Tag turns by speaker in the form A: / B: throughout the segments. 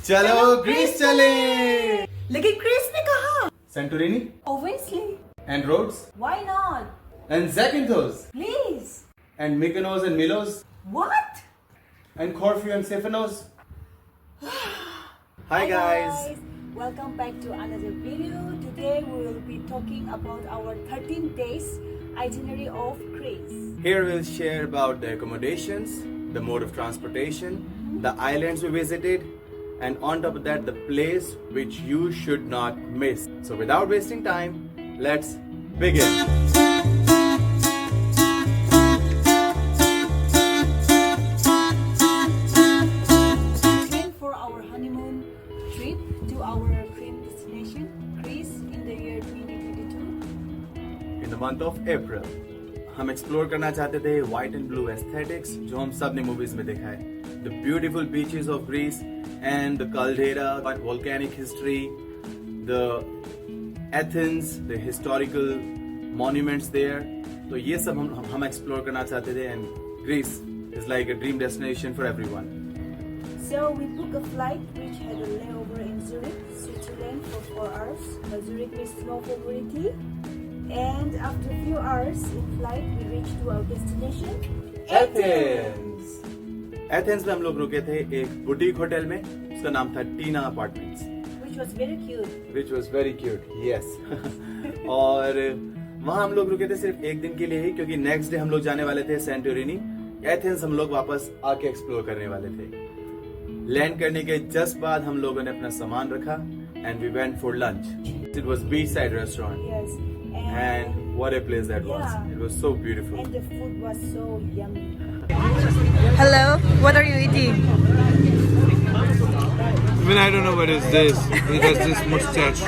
A: चलो ग्रीस चले।
B: लेकिन ग्रीस में कहाँ?
A: Santorini
B: Obviously.
A: and Rhodes
B: Why not?
A: and Zakynthos
B: Please.
A: and Mykonos and Milos
B: What?
A: and Corfu and Stephanos. Hi guys.
B: Welcome back to another video. Today we will be talking about our 13 days itinerary of Greece.
A: Here we'll share about the accommodations, the mode of transportation, the islands we visited, and on top of that, the place which you should not miss. So without wasting time, let's begin.
B: For our honeymoon trip to our dream destination, Greece, in the year 2022.
A: In the month of April, हम explore करना चाहते थे white and blue aesthetics जो हम सब ने movies में देखा है. The beautiful beaches of Greece and the caldera, volcanic history, the Athens, the historical monuments there. तो ये सब हम एक्सप्लोर करना चाहते थे and Greece is like a dream destination for everyone.
B: So we booked a flight which had a layover in Zurich, Switzerland for 4 hours. Zurich with snow favorability. And after a few hours in flight, we reached to our destination,
A: Athens. Athens में हम लोग रुके थे एक boutique hotel में. उसका नाम था टीना apartments.
B: which was very cute.
A: Which was very cute. Yes. और वहाँ हम लोग रुके थे सिर्फ एक दिन के लिए ही क्योंकि नेक्स्ट डे हम लोग जाने वाले थे सेंटोरिनी. एथेंस हम लोग वापस आके एक्सप्लोर करने वाले थे. लैंड करने के जस्ट बाद हम लोगों ने अपना सामान रखा and we went for lunch. It was beachside restaurant.
B: Yes.
A: And what a place that was.
B: Yeah.
A: It was so beautiful.
B: And the food was so yummy.
C: Hello, what are you eating?
D: Even I don't know what is this. It has this mustache.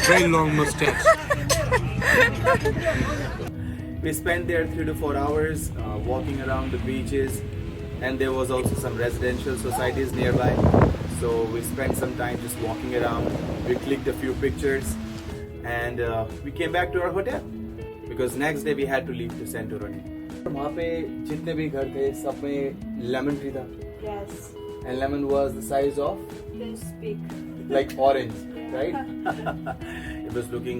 D: Very long mustache.
A: We spent there 3 to 4 hours walking around the beaches, and there was also some residential societies nearby. So we spent some time just walking around. We clicked a few pictures, and we came back to our hotel because next day we had to leave to Santorini. वहाँ पे जितने भी घर थे सब में lemon tree था.
B: Yes.
A: And lemon was the size of
B: This big.
A: like orange, right? It was looking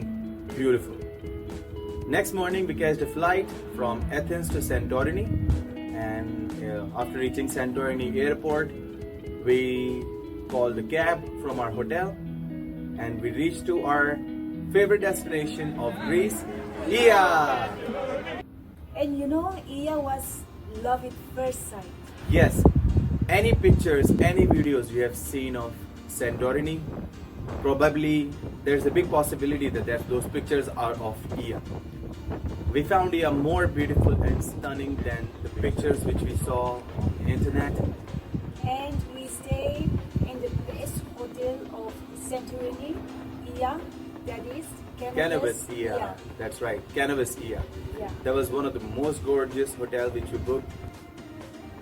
A: beautiful. Next morning we catched a flight from Athens to Santorini, and after reaching Santorini airport, we called a cab from our hotel, and we reached to our favorite destination of Greece, Ia.
B: And you know, Ia was love at first sight.
A: Yes, any pictures, any videos you have seen of Santorini, probably there's a big possibility that those pictures are of Ia. We found Ia more beautiful and stunning than the pictures which we saw on the internet.
B: And we stayed in the best hotel of Santorini, Ia, that is
A: Cannabis Ia. That's right, Cannabis Ia.
B: Yeah.
A: That was one of the most gorgeous hotels which we booked.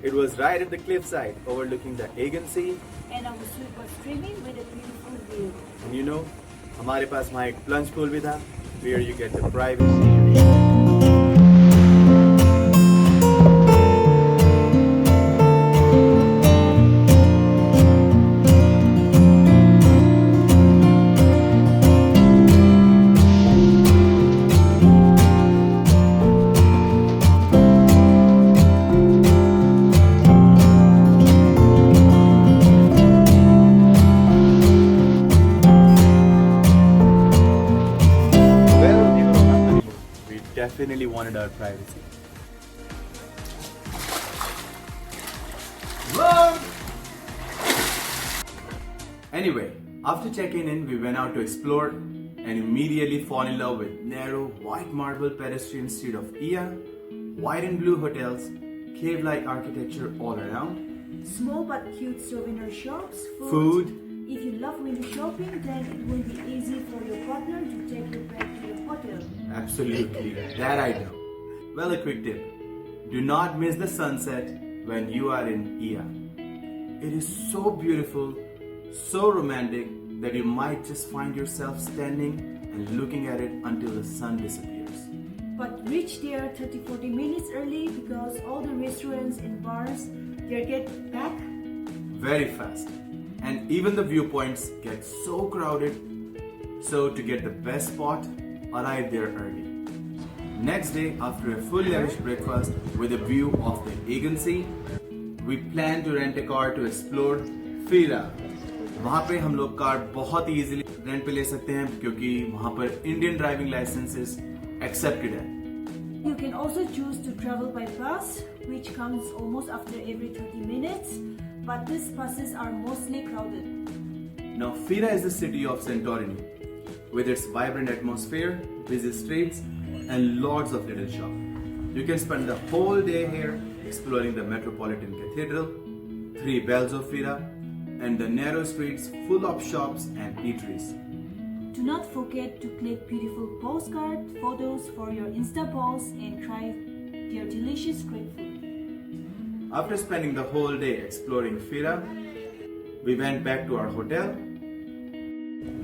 A: It was right at the cliffside overlooking the Aegean Sea.
B: And our suite was streaming with a beautiful view.
A: And you know, हमारे पास वहाँ एक plunge pool भी था, where you get the private scenery. Definitely wanted our privacy. Anyway, after checking in, we went out to explore and immediately fall in love with narrow white marble pedestrian street of Ia, white and blue hotels, cave-like architecture all around,
B: Small but cute souvenir shops,
A: food.
B: If you love window shopping, then it will be easy for your partner to take you back to your hotel.
A: Absolutely, that I know. Well, a quick tip. Do not miss the sunset when you are in Ia. It is so beautiful, so romantic that you might just find yourself standing and looking at it until the sun disappears.
B: But reach there 30-40 minutes early because all the restaurants and bars, they get back
A: Very fast. and even the viewpoints get so crowded. So to get the best spot, arrive there early. Next day, after a full lavish breakfast with a view of the Aegean Sea, we plan to rent a car to explore Fira. वहाँ पे हम लोग car बहुत ही easily rent पे ले सकते हैं क्योंकि वहाँ पर इंडियन ड्राइविंग लाइसेंसेस एक्सेप्टेड है.
B: You can also choose to travel by bus, which comes almost after every 30 minutes, but these buses are mostly crowded.
A: Now, Fira is the city of Santorini, with its vibrant atmosphere, busy streets, and lots of little shops. You can spend the whole day here exploring the Metropolitan Cathedral, 3 bells of Fira, and the narrow streets full of shops and eateries.
B: Do not forget to click beautiful postcard photos for your Insta posts and try their delicious Greek food.
A: After spending the whole day exploring Fira, we went back to our hotel.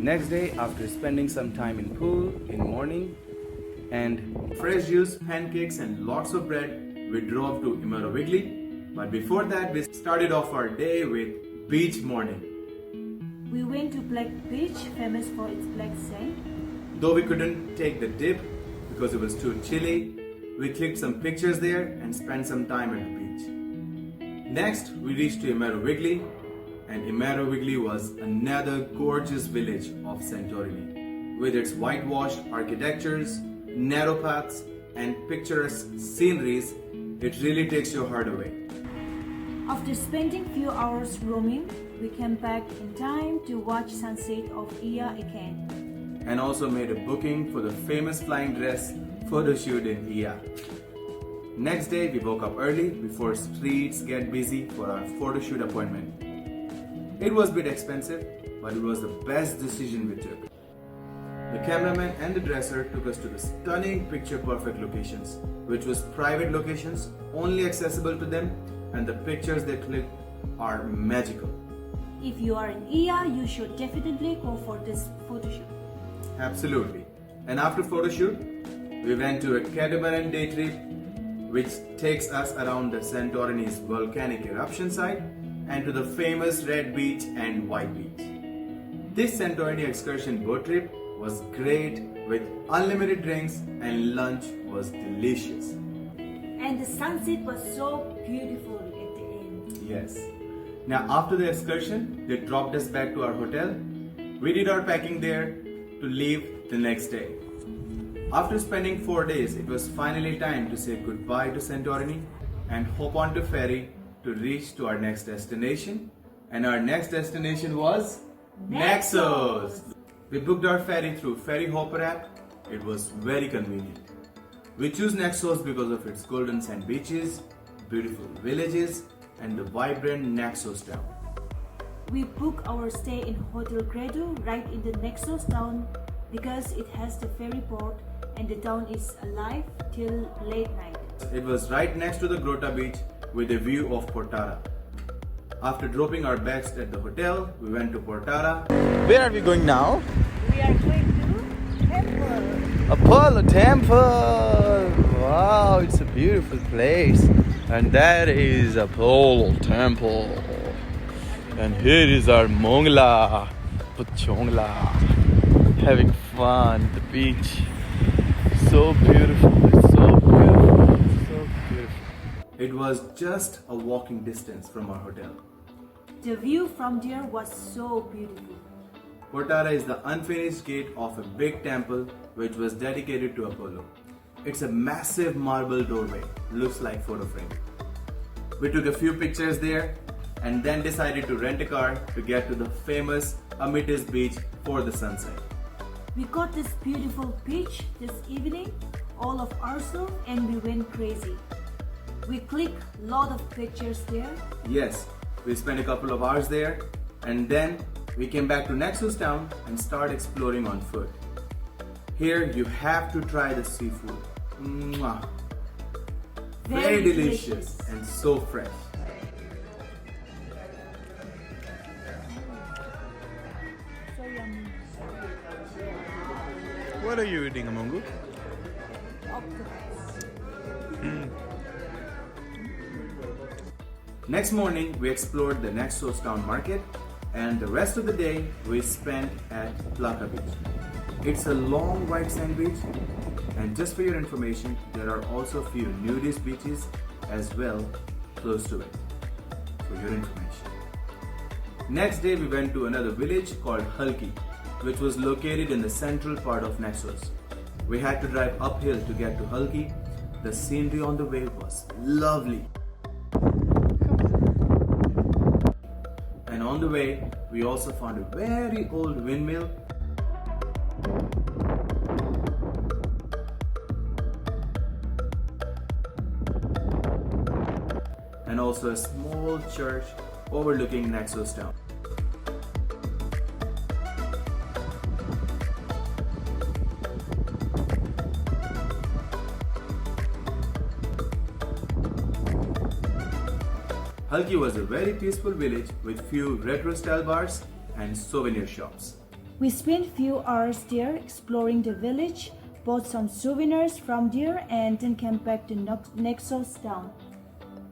A: Next day, after spending some time in pool in morning and fresh juice, pancakes and lots of bread, we drove to Itinerary. But before that, we started off our day with beach morning.
B: We went to Black Beach, famous for its black sand.
A: Though we couldn't take the dip because it was too chilly, we clicked some pictures there and spent some time at the beach. Next, we reached to Itinerary, and Itinerary was another gorgeous village of Santorini. With its whitewashed architectures, narrow paths, and picturesque sceneries, it really takes your heart away.
B: After spending few hours roaming, we came back in time to watch sunset of Ia again.
A: And also made a booking for the famous flying dress photo shoot in Ia. Next day, we woke up early before streets get busy for our photo shoot appointment. It was a bit expensive, but it was the best decision we took. The cameraman and the dresser took us to the stunning picture-perfect locations, which was private locations only accessible to them, and the pictures they clicked are magical.
B: If you are in Ia, you should definitely go for this photo shoot.
A: Absolutely. And after photo shoot, we went to a catamaran day trip, which takes us around the Santorini's volcanic eruption site and to the famous Red Beach and White Beach. This Santorini excursion boat trip was great with unlimited drinks and lunch was delicious.
B: And the sunset was so beautiful at the end.
A: Yes. Now after the excursion, they dropped us back to our hotel. We did our packing there to leave the next day. After spending 4 days, it was finally time to say goodbye to Santorini and hop onto ferry to reach to our next destination. And our next destination was Naxos. We booked our ferry through Ferry Hopper app. It was very convenient. We choose Naxos because of its golden sand beaches, beautiful villages, and the vibrant Naxos town.
B: We booked our stay in Hotel Grado right in the Naxos town because it has the ferry port and the town is alive till late night.
A: It was right next to the Grota beach with a view of Portara. After dropping our bags at the hotel, we went to Portara. Where are we going now?
B: We are going to Temple.
A: Apollo Temple! Wow, it's a beautiful place. And that is Apollo Temple. And here is our Mongla, Pachongla, having fun at the beach. So beautiful, it's so beautiful, it's so beautiful. It was just a walking distance from our hotel.
B: The view from there was so beautiful.
A: Portara is the unfinished gate of a big temple which was dedicated to Apollo. It's a massive marble doorway, looks like photo frame. We took a few pictures there and then decided to rent a car to get to the famous Ametis beach for the sunset.
B: We got this beautiful beach this evening, all of ourselves, and we went crazy. We clicked a lot of pictures there.
A: Yes, we spent a couple of hours there and then we came back to Naxos town and started exploring on foot. Here you have to try the seafood. Mwah. Very delicious and so fresh.
B: So yummy.
A: What are you eating, Amungu?
B: Octopus.
A: Next morning, we explored the Naxos town market And the rest of the day we spent at Plaka Beach. It's a long white sand beach, and just for your information, there are also a few nudist beaches as well close to it, for your information. Next day we went to another village called Halki, which was located in the central part of Naxos. We had to drive uphill to get to Halki. The scenery on the way was lovely. And on the way, we also found a very old windmill. And also a small church overlooking Naxos town. Halki was a very peaceful village with few retro style bars and souvenir shops.
B: We spent few hours there exploring the village, bought some souvenirs from there, and then came back to Naxos town.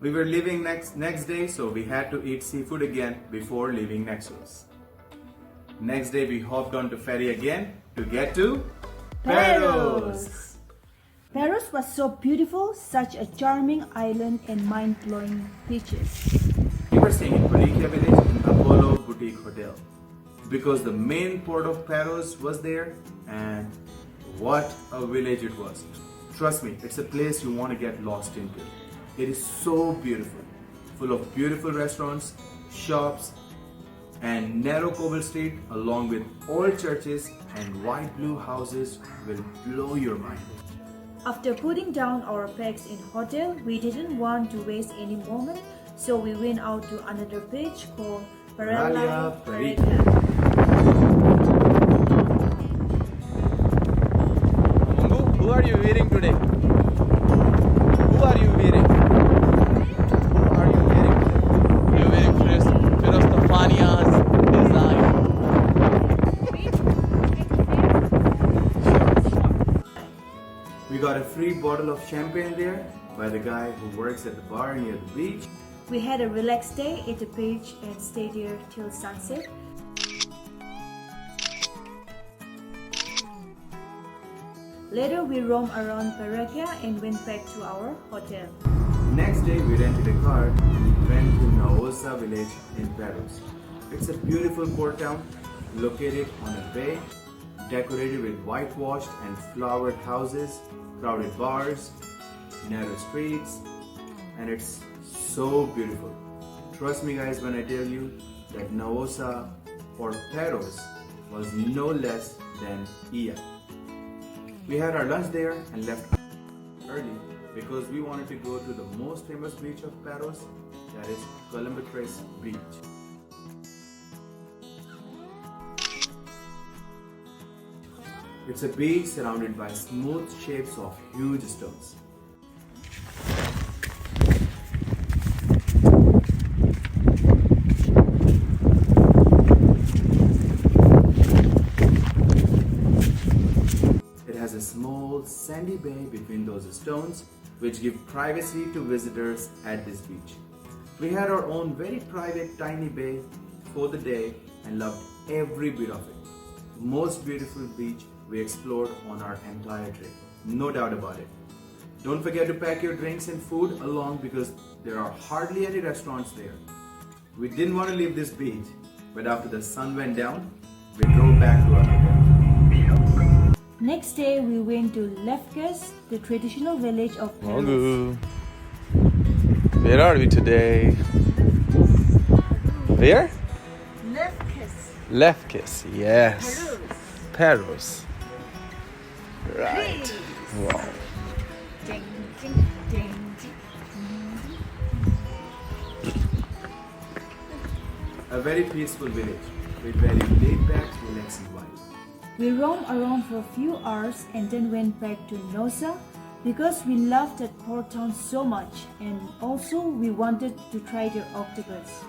A: We were leaving next day, so we had to eat seafood again before leaving Naxos. Next day we hopped onto ferry again to get to Paros.
B: Paros was so beautiful, such a charming island and mind-blowing beaches.
A: We were staying in Parikia village in Apollo Boutique Hotel because the main port of Paros was there, and what a village it was. Trust me, it's a place you want to get lost into. It is so beautiful, full of beautiful restaurants, shops, and narrow cobble street along with old churches and white blue houses will blow your mind.
B: After putting down our bags in hotel, we didn't want to waste any moment, so we went out to another beach called
A: Paralia
B: Paralia.
E: Mungu, who are you wearing today? Who are you wearing? Who are you wearing today? You're wearing Firoz Tafania's design.
A: We got a free bottle of champagne there by the guy who works at the bar near the beach.
B: We had a relaxed day at the beach and stayed there till sunset. Later, we roamed around Parakia and went back to our hotel.
A: Next day, we rented a car and went to Naosa village in Paros. It's a beautiful port town located on a bay, decorated with whitewashed and flowered houses, crowded bars, narrow streets, and it's so beautiful. Trust me guys when I tell you that Naosa or Paros was no less than Ia. We had our lunch there and left early because we wanted to go to the most famous beach of Paros, that is Columbatres Beach. It's a beach surrounded by smooth shapes of huge stones. It has a small sandy bay between those stones which give privacy to visitors at this beach. We had our own very private tiny bay for the day and loved every bit of it. Most beautiful beach we explored on our entire trip, no doubt about it. Don't forget to pack your drinks and food along because there are hardly any restaurants there. We didn't want to leave this beach, but after the sun went down, we drove back to our hotel.
B: Next day, we went to Lefkes, the traditional village of Paros.
E: Mungu, where are we today? Where?
C: Lefkes.
E: Lefkes, yes. Paros. Right. Wow.
C: Ding, ding, ding, ding.
A: A very peaceful village with very laid back, relaxing vibe.
B: We roamed around for a few hours and then went back to Nosa because we loved that port town so much, and also we wanted to try their octopus.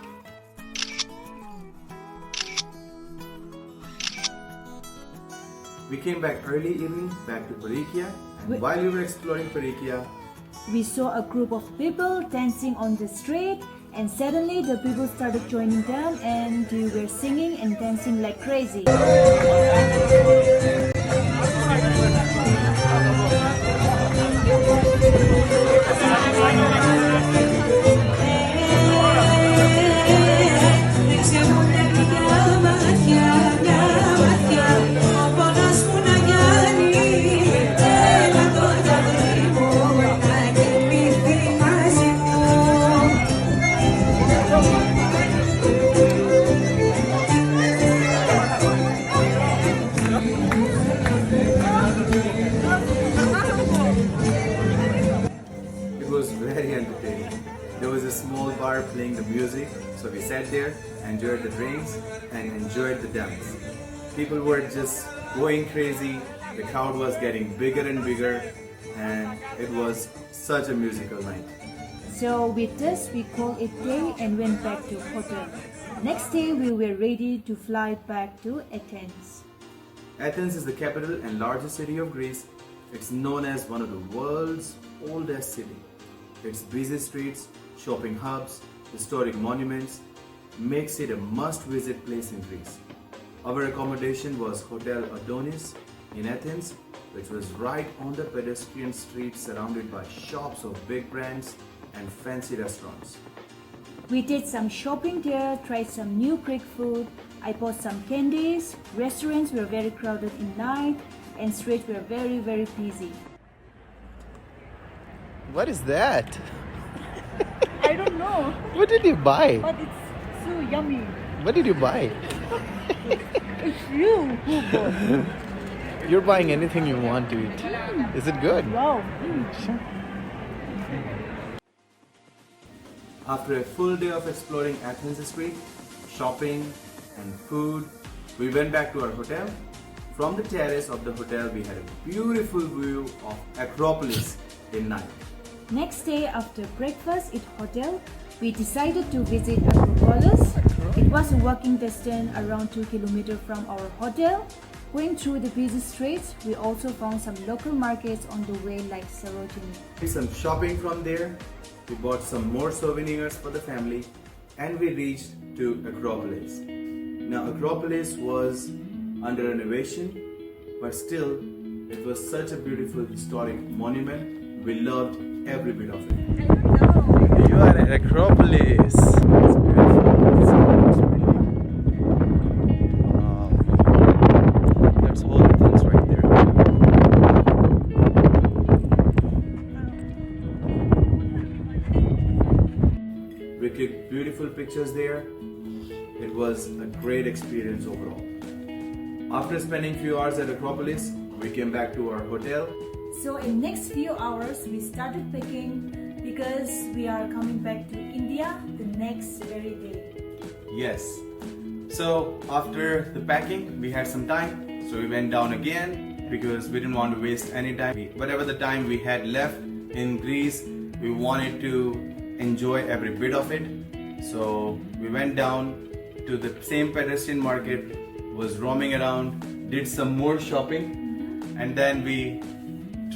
A: We came back early evening back to Parikia, and while we were exploring Parikia,
B: We saw a group of people dancing on the street And suddenly the people started joining them and they were singing and dancing like crazy.
A: It was very entertaining. There was a small bar playing the music, so we sat there, enjoyed the drinks, and enjoyed the dance. People were just going crazy, the crowd was getting bigger and bigger, and it was such a musical night.
B: So with this, we called it day and went back to hotel. Next day, we were ready to fly back to Athens.
A: Athens is the capital and largest city of Greece. It's known as one of the world's oldest city. Its busy streets, shopping hubs, historic monuments makes it a must-visit place in Greece. Our accommodation was Hotel Adonis in Athens, which was right on the pedestrian street surrounded by shops of big brands and fancy restaurants.
B: We did some shopping there, tried some new Greek food. I bought some candies. Restaurants were very crowded in night and streets were very busy.
E: What is that?
C: I don't know,
E: What did you buy?
C: but it's so yummy.
E: What did you buy?
C: It's you who bought.
E: You're buying anything you want to eat. Is it good?
C: Wow.
A: After a full day of exploring Athens street, shopping and food, we went back to our hotel. From the terrace of the hotel, we had a beautiful view of Acropolis in night.
B: Next day after breakfast at hotel, we decided to visit Acropolis. It was a walking distance around 2 kilometers from our hotel. Going through the busy streets, we also found some local markets on the way like Santorini.
A: Did some shopping from there. We bought some more souvenirs for the family and we reached to Acropolis. Now Acropolis was under renovation, but still it was such a beautiful historic monument. We loved every bit of it.
E: You are at Acropolis. It's beautiful. It's really. Wow. That's whole Athens right there.
A: We clicked beautiful pictures there. It was a great experience overall. After spending few hours at Acropolis, we came back to our hotel.
B: So in next few hours, we started packing because we are coming back to India the next very day.
A: Yes. So after the packing, we had some time. So we went down again because we didn't want to waste any time. Whatever the time we had left in Greece, we wanted to enjoy every bit of it. So we went down to the same pedestrian market, was roaming around, did some more shopping, and then we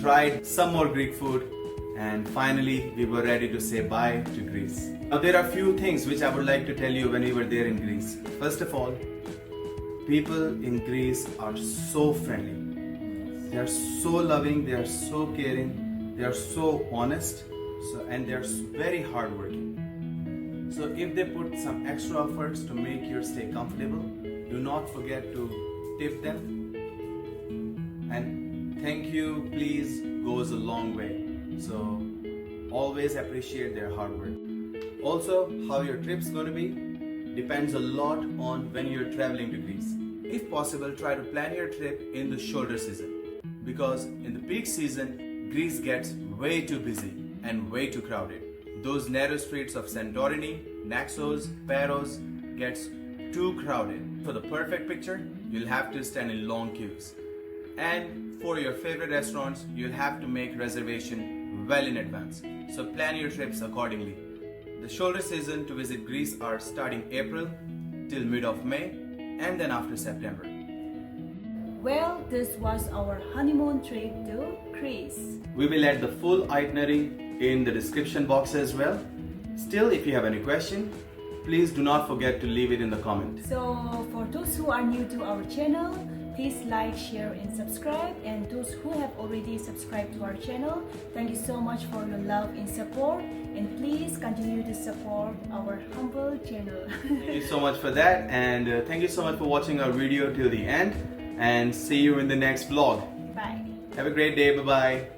A: tried some more Greek food, and finally we were ready to say bye to Greece. Now there are few things which I would like to tell you when we were there in Greece. First of all, people in Greece are so friendly. They are so loving, they are so caring, they are so honest, and they are very hardworking. So if they put some extra efforts to make your stay comfortable, do not forget to tip them. And thank you, please, goes a long way. So always appreciate their hard work. Also, how your trip's going to be depends a lot on when you're traveling to Greece. If possible, try to plan your trip in the shoulder season, because in the peak season, Greece gets way too busy and way too crowded. Those narrow streets of Santorini, Naxos, Paros gets too crowded. For the perfect picture, you'll have to stand in long queues. And for your favorite restaurants, you'll have to make reservation well in advance. So plan your trips accordingly. The shoulder season to visit Greece are starting April till mid of May and then after September.
B: Well, this was our honeymoon trip to Greece.
A: We will add the full itinerary in the description box as well. Still, if you have any question, please do not forget to leave it in the comment.
B: So for those who are new to our channel, please like, share and subscribe. And those who have already subscribed to our channel, thank you so much for your love and support. And please continue to support our humble channel.
A: Thank you so much for that, and thank you so much for watching our video till the end, and see you in the next vlog.
B: Bye.
A: Have a great day. Bye bye.